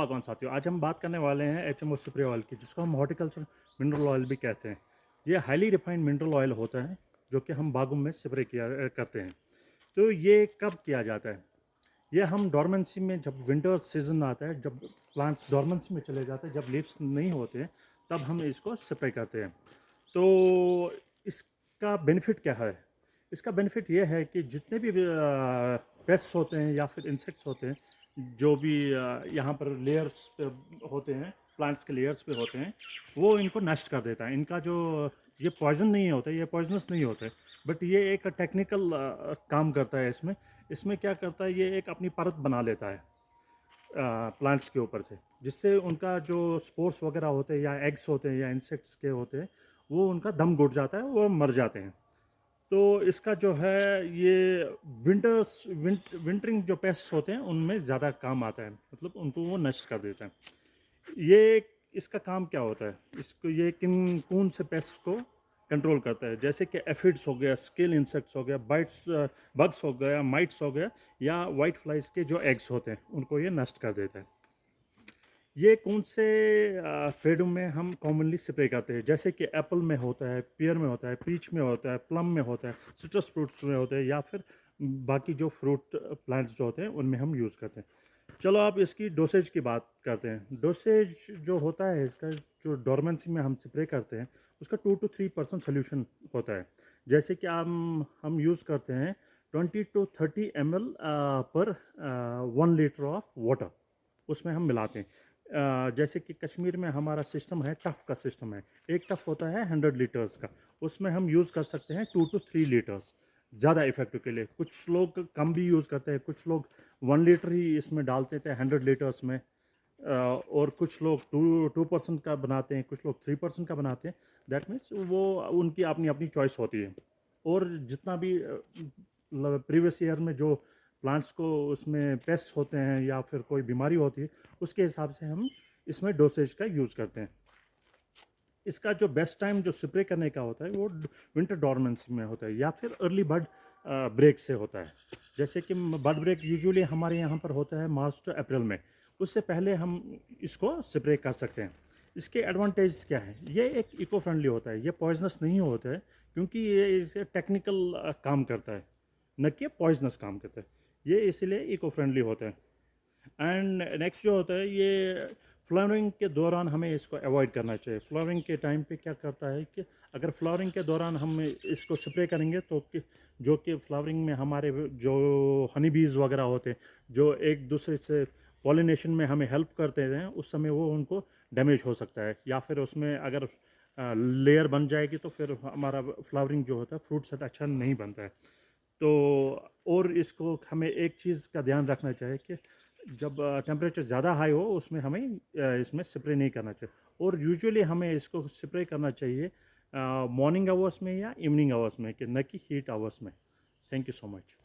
बागवान साथियों, आज हम बात करने वाले हैं एचएमओ स्प्रे ऑयल की, जिसको हम हॉर्टिकल्चर मिनरल ऑयल भी कहते हैं। ये हाईली रिफाइंड मिनरल ऑयल होता है जो कि हम बागों में स्प्रे करते हैं। तो ये कब किया जाता है? ये हम डोरमेंसी में, जब विंटर सीजन आता है, जब प्लांट्स डोरमेंसी में चले जाते हैं, जब लीव्स नहीं होते, तब हम इसको स्प्रे करते हैं। तो इसका बेनिफिट क्या है? इसका बेनिफिट ये है कि जितने भी पेस्ट्स होते हैं या फिर इंसेक्ट्स होते हैं, जो भी यहाँ पर लेयर्स पे होते हैं, प्लांट्स के लेयर्स पे होते हैं, वो इनको नष्ट कर देता है। इनका जो ये पॉइजन नहीं होता, ये पॉइजनस नहीं होता है, बट ये एक टेक्निकल काम करता है इसमें। इसमें क्या करता है, ये एक अपनी परत बना लेता है प्लांट्स के ऊपर से, जिससे उनका जो स्पोर्स वगैरह होते हैं या एग्स होते हैं या इंसेक्ट्स के होते हैं, वो उनका दम घुट जाता है, वो मर जाते हैं। तो इसका जो है ये विंटरिंग जो पेस्ट होते हैं उनमें ज़्यादा काम आता है, मतलब उनको वो नष्ट कर देता है। ये इसका काम क्या होता है, इसको ये किन कौन से पेस्ट को कंट्रोल करता है, जैसे कि एफिड्स हो गया, स्केल इंसेक्ट्स हो गया, बाइट्स बग्स हो गया, माइट्स हो गया, या वाइट फ्लाइज के जो एग्स होते हैं उनको ये नष्ट कर देता है। ये कौन से पेड़ों में हम कॉमनली स्प्रे करते हैं, जैसे कि एप्पल में होता है, पियर में होता है, पीच में होता है, प्लम में होता है, सिट्रस फ्रूट्स में होते हैं, या फिर बाकी जो फ्रूट प्लांट्स जो होते हैं उनमें हम यूज़ करते हैं। चलो आप इसकी डोसेज की बात करते हैं। डोसेज जो होता है इसका, जो डोरमेंसी में हम स्प्रे करते हैं, उसका 2 to 3% सोल्यूशन होता है। जैसे कि हम यूज़ करते हैं 20 to 30 ml पर 1 लीटर ऑफ वाटर, उसमें हम मिलाते हैं। जैसे कि कश्मीर में हमारा सिस्टम है, टफ़ का सिस्टम है। एक टफ़ होता है 100 लीटर्स का, उसमें हम यूज़ कर सकते हैं 2 to 3 लीटर्स ज़्यादा इफेक्टिव के लिए। कुछ लोग कम भी यूज़ करते हैं, कुछ लोग 1 लीटर ही इसमें डालते थे 100 लीटर्स में, और कुछ लोग 2% का बनाते हैं, कुछ लोग 3% का बनाते हैं। दैट मीन्स वो उनकी अपनी अपनी चॉइस होती है। और जितना भी प्रीवियस ईयर में जो प्लांट्स को उसमें पेस्ट होते हैं या फिर कोई बीमारी होती है, उसके हिसाब से हम इसमें डोसेज का यूज़ करते हैं। इसका जो बेस्ट टाइम जो स्प्रे करने का होता है वो विंटर डॉर्मेंसी में होता है, या फिर अर्ली बर्ड ब्रेक से होता है। जैसे कि बर्ड ब्रेक यूजुअली हमारे यहाँ पर होता है मार्च टू अप्रैल में, उससे पहले हम इसको स्प्रे कर सकते हैं। इसके एडवांटेज क्या है? ये एक इको फ्रेंडली होता है, ये पॉइजनस नहीं होता है, क्योंकि ये इसे टेक्निकल काम करता है, न कि पॉइजनस काम करता है। ये इसलिए इको फ्रेंडली होता है। एंड नेक्स्ट जो होता है, ये फ्लावरिंग के दौरान हमें इसको अवॉइड करना चाहिए। फ्लावरिंग के टाइम पे क्या करता है कि अगर फ्लावरिंग के दौरान हम इसको स्प्रे करेंगे तो जो कि फ्लावरिंग में हमारे जो हनी बीज वगैरह होते हैं, जो एक दूसरे से पॉलिनेशन में हमें हेल्प करते हैं, उस समय वो उनको डैमेज हो सकता है, या फिर उसमें अगर लेयर बन जाएगी तो फिर हमारा फ्लावरिंग जो होता है, फ्रूट सेट अच्छा नहीं बनता है। तो और इसको हमें एक चीज़ का ध्यान रखना चाहिए कि जब टेम्परेचर ज़्यादा हाई हो, उसमें हमें इसमें स्प्रे नहीं करना चाहिए। और यूजुअली हमें इसको स्प्रे करना चाहिए मॉर्निंग आवर्स में या इवनिंग आवर्स में, कि न कि हीट आवर्स में। Thank you so much.